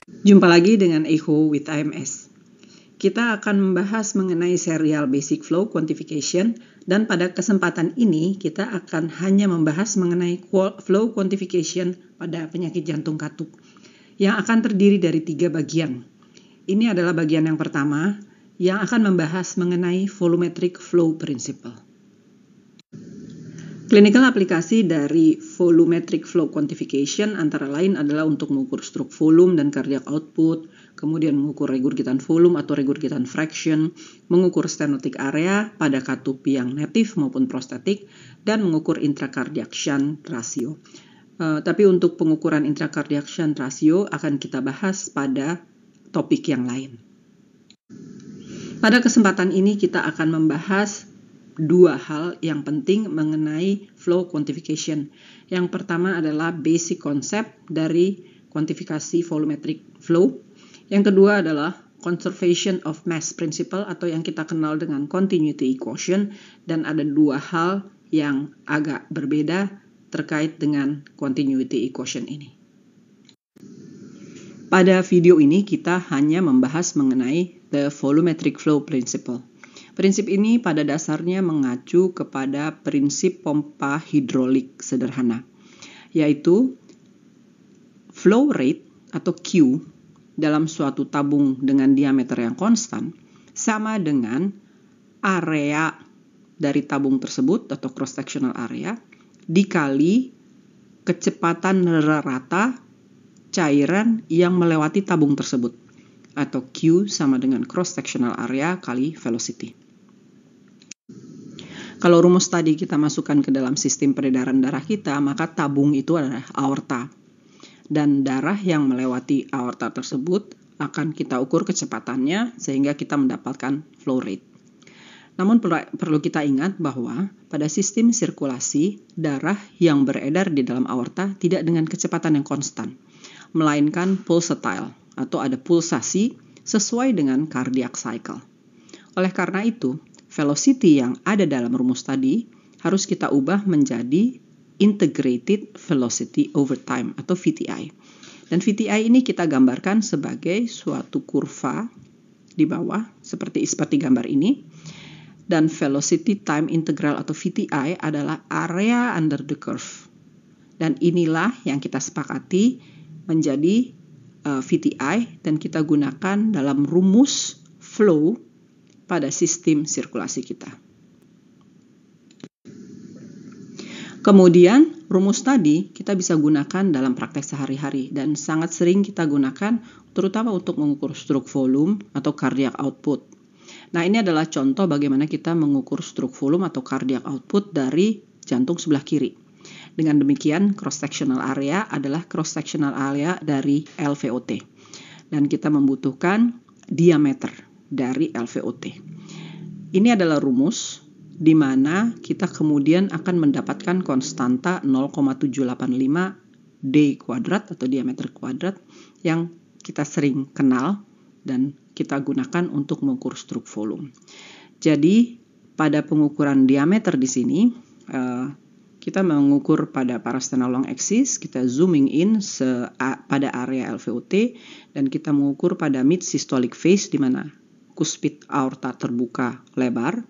Jumpa lagi dengan Echo with IMS. Kita akan membahas mengenai serial basic flow quantification, dan pada kesempatan ini kita akan hanya membahas mengenai flow quantification pada penyakit jantung katup yang akan terdiri dari 3 bagian. Ini adalah bagian yang pertama yang akan membahas mengenai volumetric flow principle. Clinical aplikasi dari volumetric flow quantification antara lain adalah untuk mengukur stroke volume dan cardiac output, kemudian mengukur regurgitan volume atau regurgitan fraction, mengukur stenotic area pada katup yang native maupun prostatik, dan mengukur intracardiac shunt ratio. Tapi untuk pengukuran intracardiac shunt ratio akan kita bahas pada topik yang lain. Pada kesempatan ini kita akan membahas 2 hal yang penting mengenai flow quantification. Yang pertama adalah basic concept dari kuantifikasi volumetric flow. Yang kedua adalah conservation of mass principle atau yang kita kenal dengan continuity equation, dan ada 2 hal yang agak berbeda terkait dengan continuity equation ini. Pada video ini kita hanya membahas mengenai the volumetric flow principle. Prinsip ini pada dasarnya mengacu kepada prinsip pompa hidrolik sederhana, yaitu flow rate atau Q dalam suatu tabung dengan diameter yang konstan sama dengan area dari tabung tersebut atau cross-sectional area dikali kecepatan rata cairan yang melewati tabung tersebut, atau Q sama dengan cross-sectional area kali velocity. Kalau rumus tadi kita masukkan ke dalam sistem peredaran darah kita, maka tabung itu adalah aorta. Dan darah yang melewati aorta tersebut akan kita ukur kecepatannya sehingga kita mendapatkan flow rate. Namun perlu kita ingat bahwa pada sistem sirkulasi, darah yang beredar di dalam aorta tidak dengan kecepatan yang konstan, melainkan pulsatile atau ada pulsasi sesuai dengan cardiac cycle. Oleh karena itu, velocity yang ada dalam rumus tadi harus kita ubah menjadi integrated velocity over time atau VTI. Dan VTI ini kita gambarkan sebagai suatu kurva di bawah seperti gambar ini. Dan velocity time integral atau VTI adalah area under the curve. Dan inilah yang kita sepakati menjadi VTI dan kita gunakan dalam rumus flow pada sistem sirkulasi kita. Kemudian rumus tadi kita bisa gunakan dalam praktek sehari-hari dan sangat sering kita gunakan terutama untuk mengukur stroke volume atau cardiac output. Nah, ini adalah contoh bagaimana kita mengukur stroke volume atau cardiac output dari jantung sebelah kiri. Dengan demikian cross-sectional area adalah cross-sectional area dari LVOT dan kita membutuhkan diameter dari LVOT. Ini adalah rumus di mana kita kemudian akan mendapatkan konstanta 0,785 D kuadrat atau diameter kuadrat yang kita sering kenal dan kita gunakan untuk mengukur stroke volume. Jadi pada pengukuran diameter di sini kita mengukur pada parasternal long axis, kita zooming in pada area LVOT dan kita mengukur pada mid systolic phase di mana kuspit aorta terbuka lebar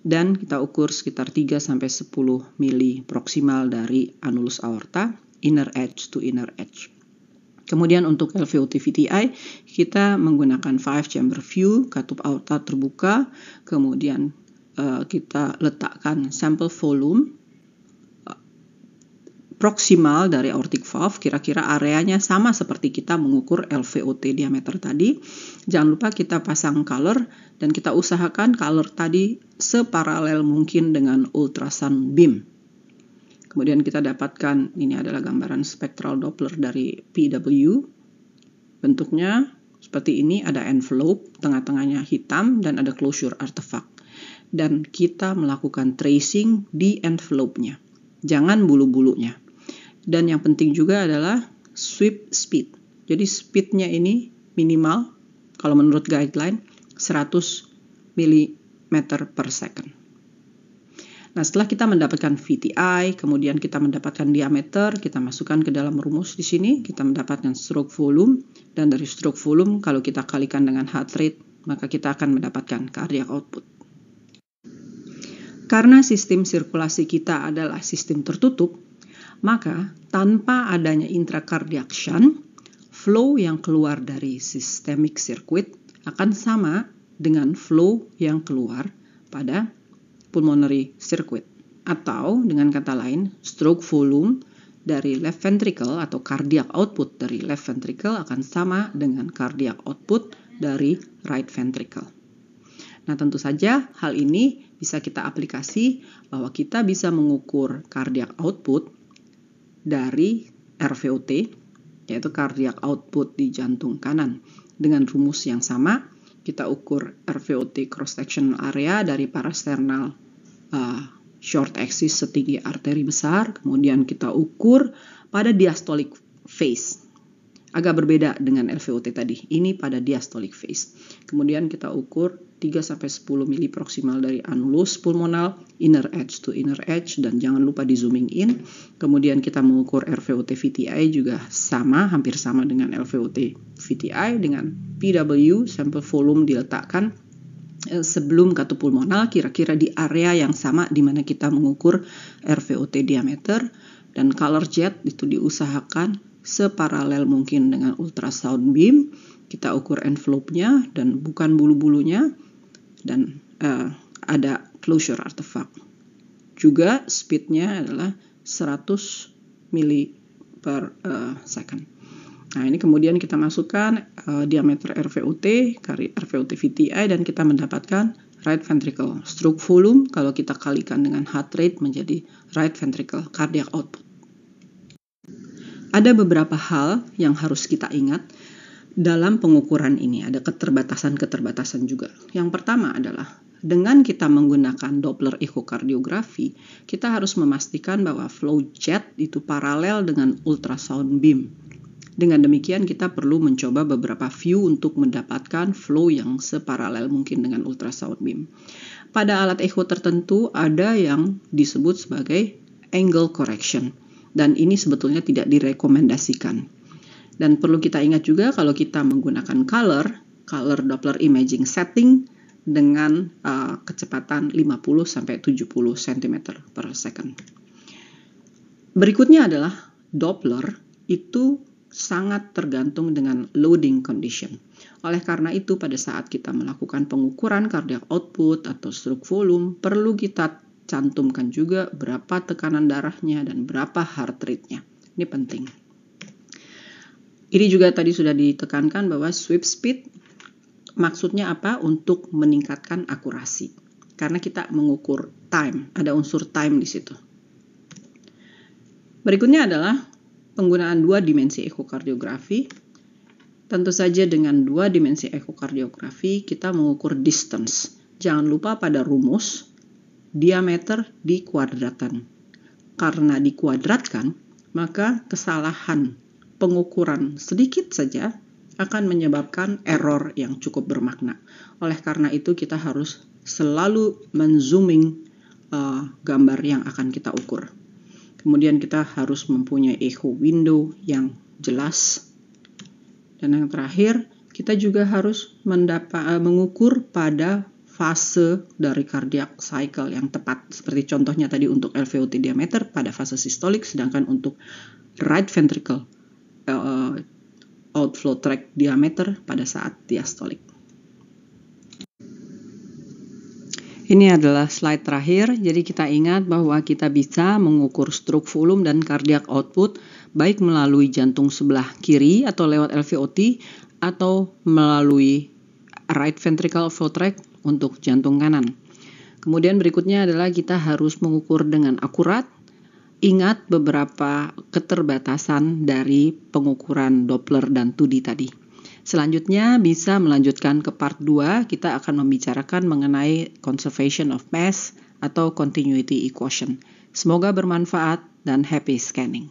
dan kita ukur sekitar 3-10 mili proksimal dari anulus aorta, inner edge to inner edge. Kemudian untuk LVOT VTI kita menggunakan 5 chamber view, katup aorta terbuka, kemudian kita letakkan sampel volume proksimal dari aortic valve, kira-kira areanya sama seperti kita mengukur LVOT diameter tadi. Jangan lupa kita pasang color dan kita usahakan color tadi separalel mungkin dengan ultrasound beam. Kemudian kita dapatkan, ini adalah gambaran spectral Doppler dari PW. Bentuknya seperti ini, ada envelope, tengah-tengahnya hitam dan ada closure artifact. Dan kita melakukan tracing di envelope-nya. Jangan bulu-bulunya. Dan yang penting juga adalah sweep speed. Jadi speednya ini minimal, kalau menurut guideline, 100 mm per second. Nah, setelah kita mendapatkan VTI, kemudian kita mendapatkan diameter, kita masukkan ke dalam rumus di sini, kita mendapatkan stroke volume, dan dari stroke volume kalau kita kalikan dengan heart rate, maka kita akan mendapatkan cardiac output. Karena sistem sirkulasi kita adalah sistem tertutup, maka tanpa adanya intracardiac shunt, flow yang keluar dari systemic circuit akan sama dengan flow yang keluar pada pulmonary circuit, atau dengan kata lain, stroke volume dari left ventricle atau cardiac output dari left ventricle akan sama dengan cardiac output dari right ventricle. Nah, tentu saja hal ini bisa kita aplikasi bahwa kita bisa mengukur cardiac output dari RVOT, yaitu cardiac output di jantung kanan. Dengan rumus yang sama, kita ukur RVOT cross-sectional area dari parasternal short axis setinggi arteri besar, kemudian kita ukur pada diastolic phase. Agak berbeda dengan LVOT tadi, ini pada diastolic phase. Kemudian kita ukur 3-10 mili proksimal dari annulus pulmonal, inner edge to inner edge, dan jangan lupa di zooming in. Kemudian kita mengukur RVOT VTI juga sama, hampir sama dengan LVOT VTI, dengan PW, sampel volume diletakkan sebelum katup pulmonal, kira-kira di area yang sama di mana kita mengukur RVOT diameter, dan color jet itu diusahakan separalel mungkin dengan ultrasound beam. Kita ukur envelope-nya dan bukan bulu-bulunya, dan ada closure artifact. Juga speed-nya adalah 100 mili per second. Nah, ini kemudian kita masukkan diameter RVOT, RVOT VTI, dan kita mendapatkan right ventricle stroke volume kalau kita kalikan dengan heart rate menjadi right ventricle cardiac output. Ada beberapa hal yang harus kita ingat dalam pengukuran ini, ada keterbatasan-keterbatasan juga. Yang pertama adalah dengan kita menggunakan Doppler echocardiografi, kita harus memastikan bahwa flow jet itu paralel dengan ultrasound beam. Dengan demikian kita perlu mencoba beberapa view untuk mendapatkan flow yang separalel mungkin dengan ultrasound beam. Pada alat echo tertentu ada yang disebut sebagai angle correction, dan ini sebetulnya tidak direkomendasikan. Dan perlu kita ingat juga kalau kita menggunakan color Doppler imaging setting dengan kecepatan 50-70 cm per second. Berikutnya adalah Doppler itu sangat tergantung dengan loading condition. Oleh karena itu, pada saat kita melakukan pengukuran cardiac output atau stroke volume, perlu kita cantumkan juga berapa tekanan darahnya dan berapa heart rate-nya. Ini penting. Ini juga tadi sudah ditekankan bahwa sweep speed maksudnya apa? Untuk meningkatkan akurasi. Karena kita mengukur time, ada unsur time di situ. Berikutnya adalah penggunaan dua dimensi echocardiografi. Tentu saja dengan dua dimensi echocardiografi kita mengukur distance. Jangan lupa pada rumus diameter dikuadratkan. Karena dikuadratkan, maka kesalahan pengukuran sedikit saja akan menyebabkan error yang cukup bermakna. Oleh karena itu kita harus selalu menzooming gambar yang akan kita ukur. Kemudian kita harus mempunyai echo window yang jelas. Dan yang terakhir, kita juga harus mengukur pada fase dari cardiac cycle yang tepat. Seperti contohnya tadi untuk LVOT diameter pada fase sistolik, sedangkan untuk right ventricle outflow tract diameter pada saat diastolik. Ini adalah slide terakhir, jadi kita ingat bahwa kita bisa mengukur stroke volume dan cardiac output baik melalui jantung sebelah kiri atau lewat LVOT atau melalui right ventricle flow tract untuk jantung kanan. Kemudian berikutnya adalah kita harus mengukur dengan akurat. Ingat beberapa keterbatasan dari pengukuran Doppler dan 2D tadi. Selanjutnya bisa melanjutkan ke part 2, kita akan membicarakan mengenai conservation of mass atau continuity equation. Semoga bermanfaat dan happy scanning.